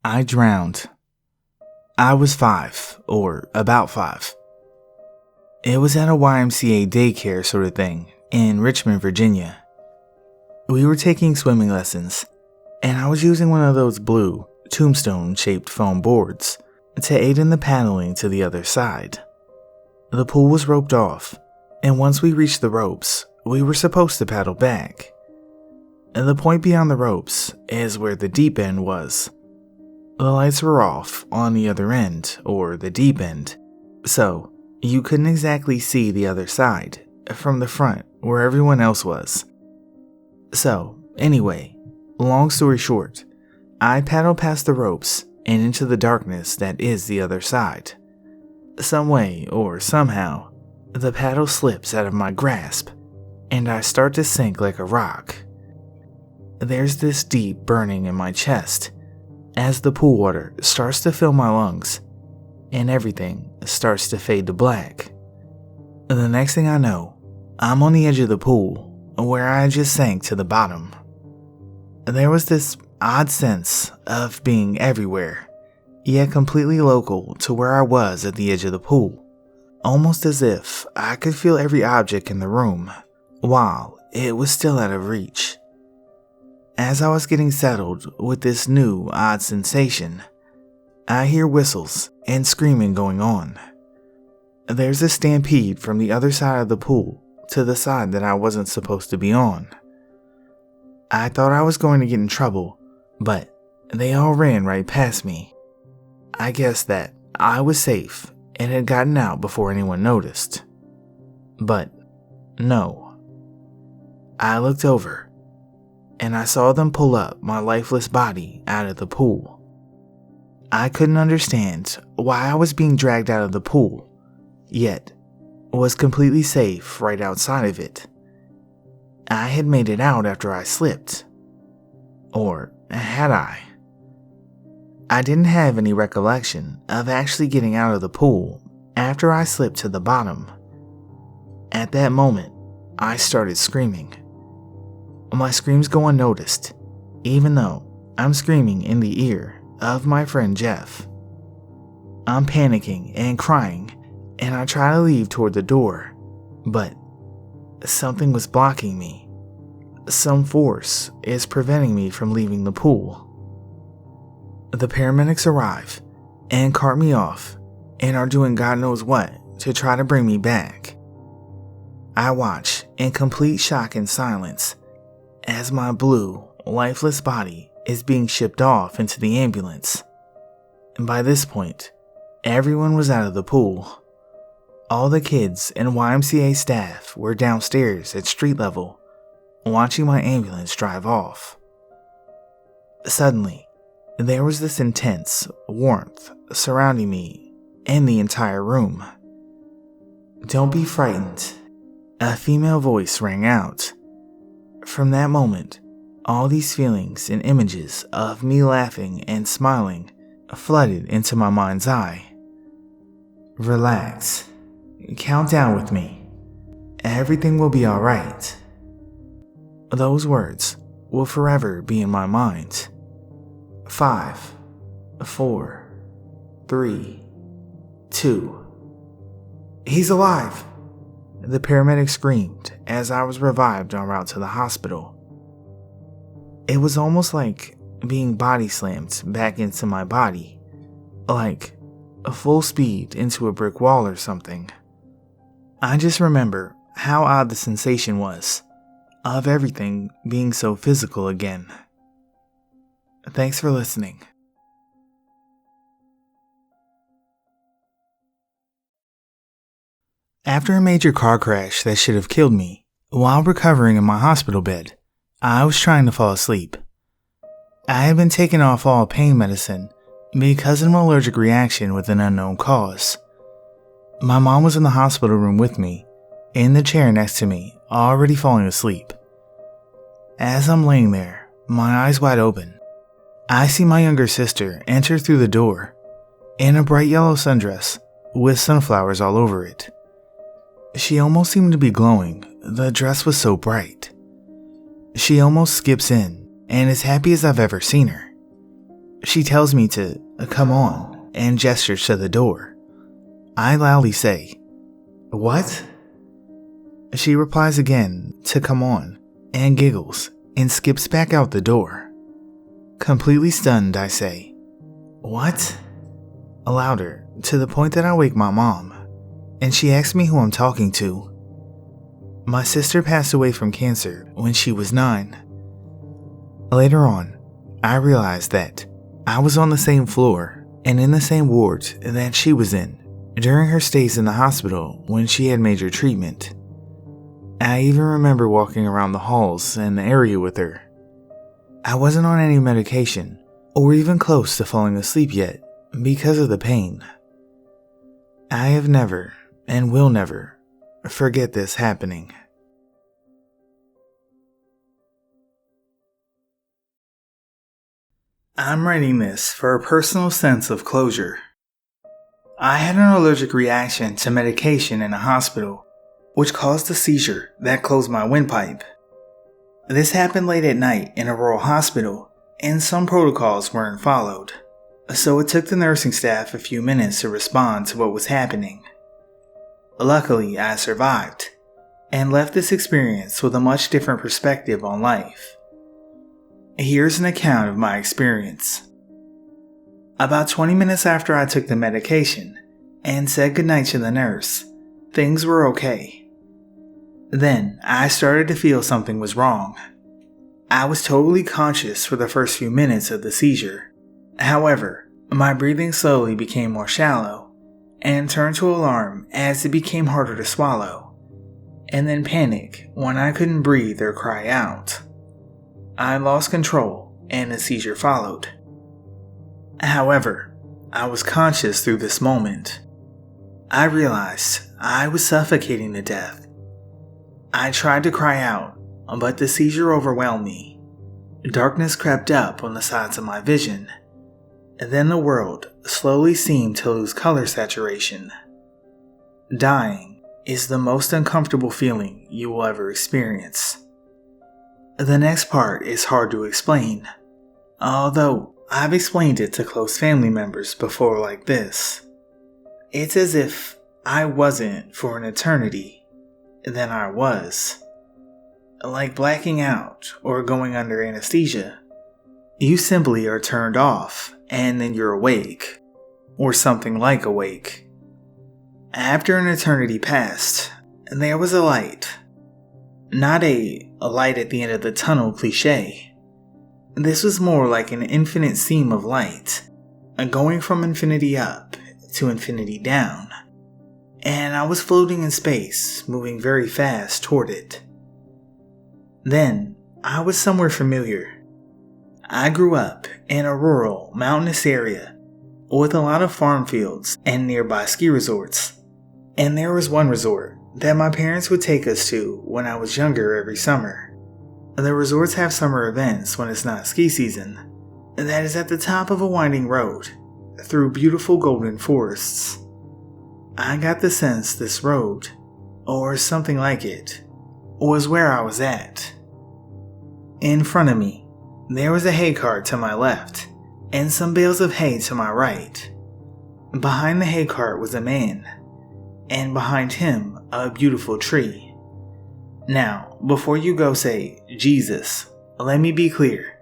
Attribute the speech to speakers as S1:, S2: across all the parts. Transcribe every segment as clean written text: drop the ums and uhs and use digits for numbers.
S1: I drowned. I was 5, or about 5. It was at a YMCA daycare sort of thing in Richmond, Virginia. We were taking swimming lessons, and I was using one of those blue, tombstone-shaped foam boards to aid in the paddling to the other side. The pool was roped off, and once we reached the ropes, we were supposed to paddle back. The point beyond the ropes is where the deep end was. The lights were off on the other end, or the deep end, so you couldn't exactly see the other side from the front where everyone else was. So, anyway, long story short, I paddled past the ropes and into the darkness that is the other side. Some way or somehow, the paddle slips out of my grasp, and I start to sink like a rock. There's this deep burning in my chest as the pool water starts to fill my lungs, and everything starts to fade to black. The next thing I know, I'm on the edge of the pool where I just sank to the bottom. There was this odd sense of being everywhere, yet completely local to where I was at the edge of the pool, almost as if I could feel every object in the room while it was still out of reach. As I was getting settled with this new odd sensation, I hear whistles and screaming going on. There's a stampede from the other side of the pool to the side that I wasn't supposed to be on. I thought I was going to get in trouble, but they all ran right past me. I guess that I was safe and had gotten out before anyone noticed. But no. I looked over, and I saw them pull up my lifeless body out of the pool. I couldn't understand why I was being dragged out of the pool, yet was completely safe right outside of it. I had made it out after I slipped. Or had I? I didn't have any recollection of actually getting out of the pool after I slipped to the bottom. At that moment, I started screaming. My screams go unnoticed, even though I'm screaming in the ear of my friend Jeff. I'm panicking and crying, and I try to leave toward the door, but something was blocking me. Some force is preventing me from leaving the pool. The paramedics arrive and cart me off and are doing God knows what to try to bring me back. I watch in complete shock and silence as my blue, lifeless body is being shipped off into the ambulance. And by this point, everyone was out of the pool. All the kids and YMCA staff were downstairs at street level, watching my ambulance drive off. Suddenly, there was this intense warmth surrounding me and the entire room. "Don't be frightened," a female voice rang out. From that moment, all these feelings and images of me laughing and smiling flooded into my mind's eye. "Relax. Count down with me. Everything will be alright." Those words will forever be in my mind. 5, 4, 3, 2. "He's alive!" the paramedic screamed as I was revived en route to the hospital. It was almost like being body slammed back into my body, like a full speed into a brick wall or something. I just remember how odd the sensation was, of everything being so physical again. Thanks for listening. After a major car crash that should have killed me, while recovering in my hospital bed, I was trying to fall asleep. I had been taken off all pain medicine because of an allergic reaction with an unknown cause. My mom was in the hospital room with me, in the chair next to me, already falling asleep. As I'm laying there, my eyes wide open, I see my younger sister enter through the door, in a bright yellow sundress with sunflowers all over it. She almost seemed to be glowing, the dress was so bright. She almost skips in and is happy as I've ever seen her. She tells me to come on and gestures to the door. I loudly say, "What?" She replies again to come on and giggles and skips back out the door. Completely stunned, I say, "What?" louder, to the point that I wake my mom, and she asks me who I'm talking to. My sister passed away from cancer when she was 9. Later on, I realized that I was on the same floor and in the same ward that she was in during her stays in the hospital when she had major treatment. I even remember walking around the halls and the area with her. I wasn't on any medication or even close to falling asleep yet because of the pain. I have never and will never forget this happening. I'm writing this for a personal sense of closure. I had an allergic reaction to medication in a hospital, which caused a seizure that closed my windpipe. This happened late at night in a rural hospital, and some protocols weren't followed, so it took the nursing staff a few minutes to respond to what was happening. Luckily, I survived, and left this experience with a much different perspective on life. Here's an account of my experience. About 20 minutes after I took the medication and said goodnight to the nurse, things were okay. Then I started to feel something was wrong. I was totally conscious for the first few minutes of the seizure. However, my breathing slowly became more shallow and turned to alarm as it became harder to swallow, and then panic when I couldn't breathe or cry out. I lost control and a seizure followed. However, I was conscious through this moment. I realized I was suffocating to death. I tried to cry out, but the seizure overwhelmed me. Darkness crept up on the sides of my vision, and then the world slowly seemed to lose color saturation. Dying is the most uncomfortable feeling you will ever experience. The next part is hard to explain, although I've explained it to close family members before like this. It's as if I wasn't for an eternity, then I was. Like blacking out or going under anesthesia. You simply are turned off and then you're awake, or something like awake. After an eternity passed, there was a light. Not a light at the end of the tunnel cliche. This was more like an infinite seam of light, going from infinity up to infinity down. And I was floating in space, moving very fast toward it. Then, I was somewhere familiar. I grew up in a rural, mountainous area with a lot of farm fields and nearby ski resorts. And there was one resort that my parents would take us to when I was younger every summer. The resorts have summer events when it's not ski season. That is at the top of a winding road through beautiful golden forests. I got the sense this road, or something like it, was where I was at. In front of me, there was a hay cart to my left, and some bales of hay to my right. Behind the hay cart was a man, and behind him a beautiful tree. Now, before you go say, Jesus, let me be clear.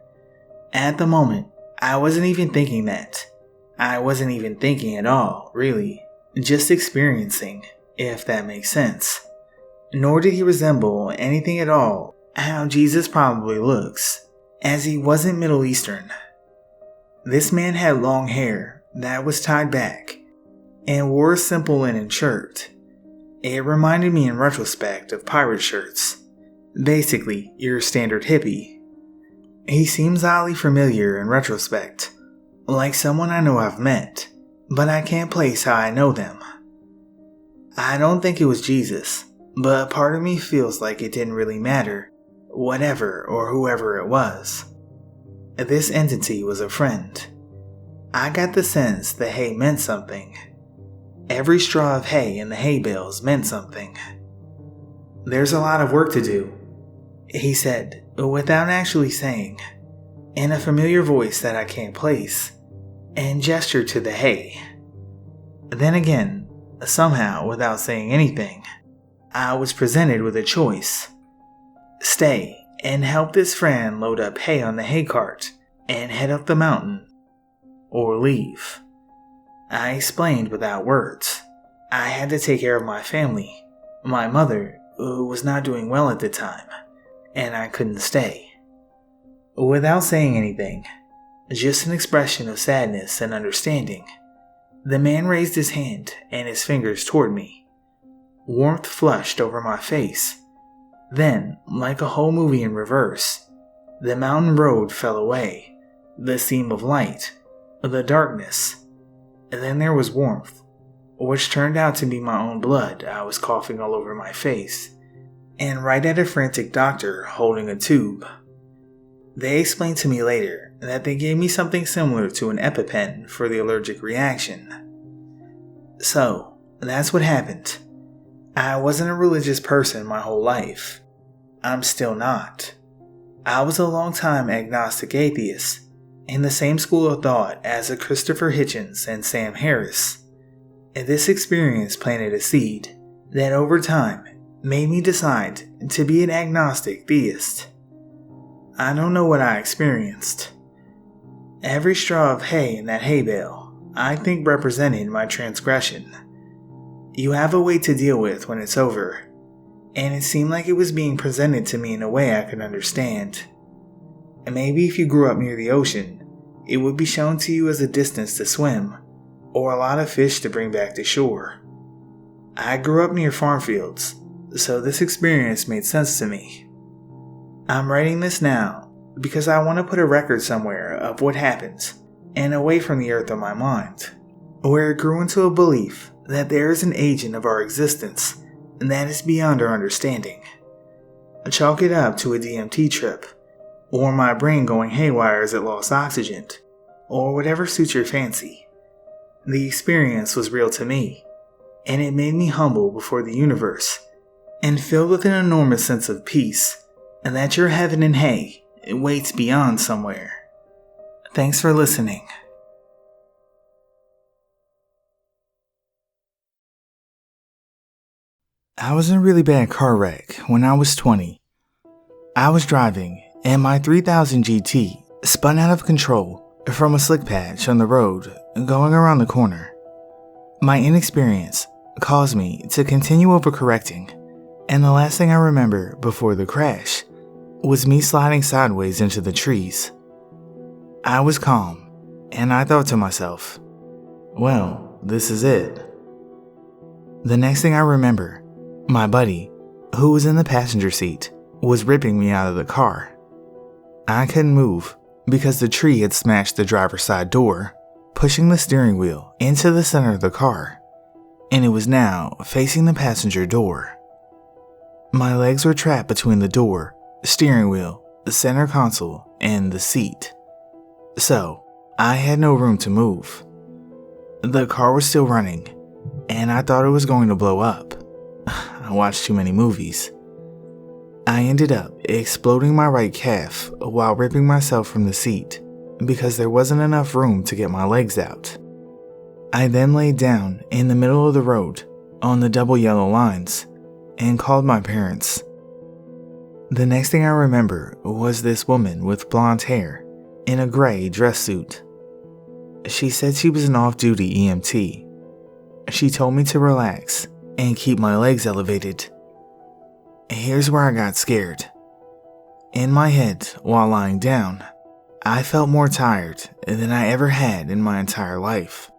S1: At the moment, I wasn't even thinking that. I wasn't even thinking at all, really. Just experiencing, if that makes sense. Nor did he resemble anything at all how Jesus probably looks, as he wasn't Middle Eastern. This man had long hair that was tied back, and wore a simple linen shirt. It reminded me in retrospect of pirate shirts. Basically, your standard hippie. He seems oddly familiar in retrospect, like someone I know I've met, but I can't place how I know them. I don't think it was Jesus, but part of me feels like it didn't really matter, whatever or whoever it was. This entity was a friend. I got the sense the hay meant something. Every straw of hay in the hay bales meant something. There's a lot of work to do, he said, without actually saying. in a familiar voice that I can't place, and gestured to the hay. Then again, somehow without saying anything, I was presented with a choice. Stay and help this friend load up hay on the hay cart and head up the mountain, or leave. I explained without words. I had to take care of my family, my mother, who was not doing well at the time, and I couldn't stay. Without saying anything, just an expression of sadness and understanding, the man raised his hand and his fingers toward me. Warmth flushed over my face. Then, like a whole movie in reverse, the mountain road fell away, the seam of light, the darkness, and then there was warmth, which turned out to be my own blood. I was coughing all over my face, and right at a frantic doctor holding a tube. They explained to me later that they gave me something similar to an EpiPen for the allergic reaction. So, that's what happened. I wasn't a religious person my whole life. I'm still not. I was a long-time agnostic atheist, in the same school of thought as Christopher Hitchens and Sam Harris. And this experience planted a seed that over time made me decide to be an agnostic theist. I don't know what I experienced. Every straw of hay in that hay bale, I think, represented my transgression. You have a way to deal with when it's over, and it seemed like it was being presented to me in a way I could understand. And maybe if you grew up near the ocean, it would be shown to you as a distance to swim, or a lot of fish to bring back to shore. I grew up near farm fields, so this experience made sense to me. I'm writing this now because I want to put a record somewhere of what happens, and away from the earth of my mind, where it grew into a belief that there is an agent of our existence and that is beyond our understanding. Chalk it up to a DMT trip, or my brain going haywire as it lost oxygen, or whatever suits your fancy. The experience was real to me, and it made me humble before the universe, and filled with an enormous sense of peace, and that your heaven and hay waits beyond somewhere. Thanks for listening. I was in a really bad car wreck when I was 20. I was driving, and my 3000 GT spun out of control from a slick patch on the road going around the corner. My inexperience caused me to continue overcorrecting, and the last thing I remember before the crash was me sliding sideways into the trees. I was calm, and I thought to myself, well, this is it. The next thing I remember, my buddy, who was in the passenger seat, was ripping me out of the car. I couldn't move because the tree had smashed the driver's side door, pushing the steering wheel into the center of the car, and it was now facing the passenger door. My legs were trapped between the door, steering wheel, the center console, and the seat. So, I had no room to move. The car was still running, and I thought it was going to blow up. I watched too many movies. I ended up exploding my right calf while ripping myself from the seat because there wasn't enough room to get my legs out. I then laid down in the middle of the road on the double yellow lines and called my parents. The next thing I remember was this woman with blonde hair in a gray dress suit. She said she was an off-duty EMT. She told me to relax and keep my legs elevated. Here's where I got scared. In my head, while lying down, I felt more tired than I ever had in my entire life.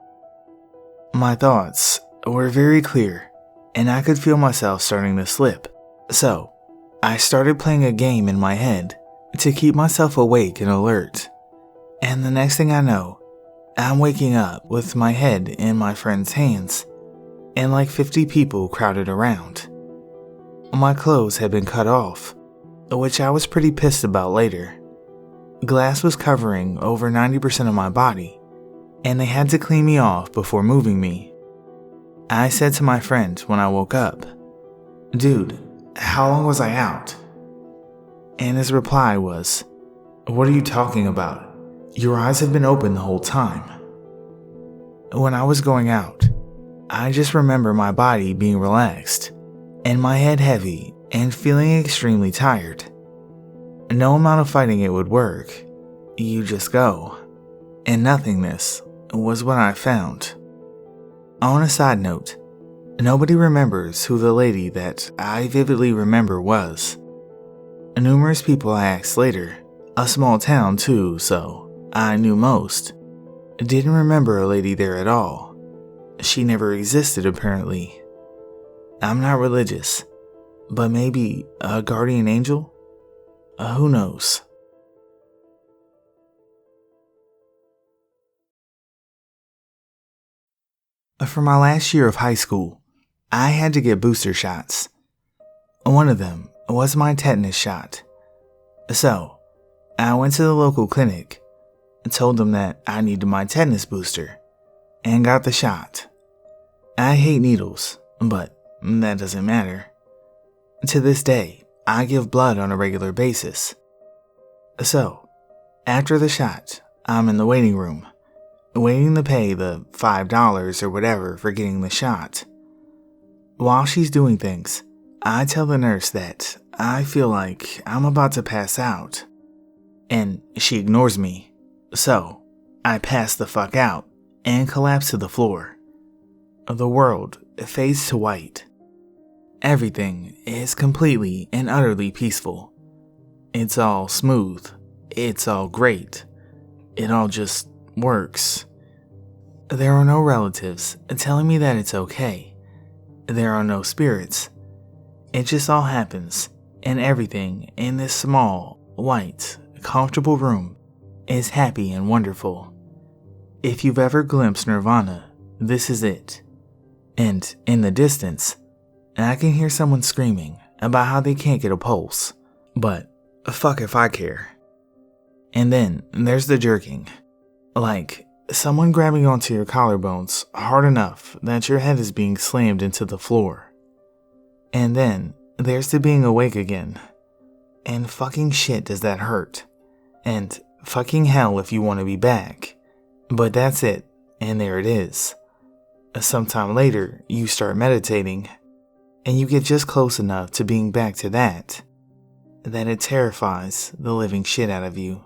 S1: My thoughts were very clear, and I could feel myself starting to slip. So, I started playing a game in my head to keep myself awake and alert. And the next thing I know, I'm waking up with my head in my friend's hands, and like 50 people crowded around. My clothes had been cut off, which I was pretty pissed about later. Glass was covering over 90% of my body, and they had to clean me off before moving me. I said to my friend when I woke up, "Dude, how long was I out?" And his reply was, What are you talking about? Your eyes have been open the whole time. When I was going out, I just remember my body being relaxed and my head heavy and feeling extremely tired. No amount of fighting it would work. You just go. And nothingness was what I found. On a side note, nobody remembers who the lady that I vividly remember was. Numerous people I asked later, a small town too, so I knew most, didn't remember a lady there at all. She never existed apparently. I'm not religious, but maybe a guardian angel? Who knows? For my last year of high school, I had to get booster shots. One of them was my tetanus shot. So, I went to the local clinic and told them that I needed my tetanus booster and got the shot. I hate needles, but that doesn't matter. To this day, I give blood on a regular basis. So, after the shot, I'm in the waiting room, waiting to pay the $5 or whatever for getting the shot. While she's doing things, I tell the nurse that I feel like I'm about to pass out. And she ignores me. So, I pass the fuck out and collapse to the floor. The world fades to white. Everything is completely and utterly peaceful. It's all smooth. It's all great. It all just works. There are no relatives telling me that it's okay. There are no spirits. It just all happens, and everything in this small, white, comfortable room is happy and wonderful. If you've ever glimpsed Nirvana, this is it. And in the distance, I can hear someone screaming about how they can't get a pulse, but fuck if I care. And then there's the jerking. Like someone grabbing onto your collarbones hard enough that your head is being slammed into the floor. And then there's the being awake again. And fucking shit does that hurt. And fucking hell if you want to be back. But that's it, and there it is. Sometime later, you start meditating, and you get just close enough to being back to that it terrifies the living shit out of you.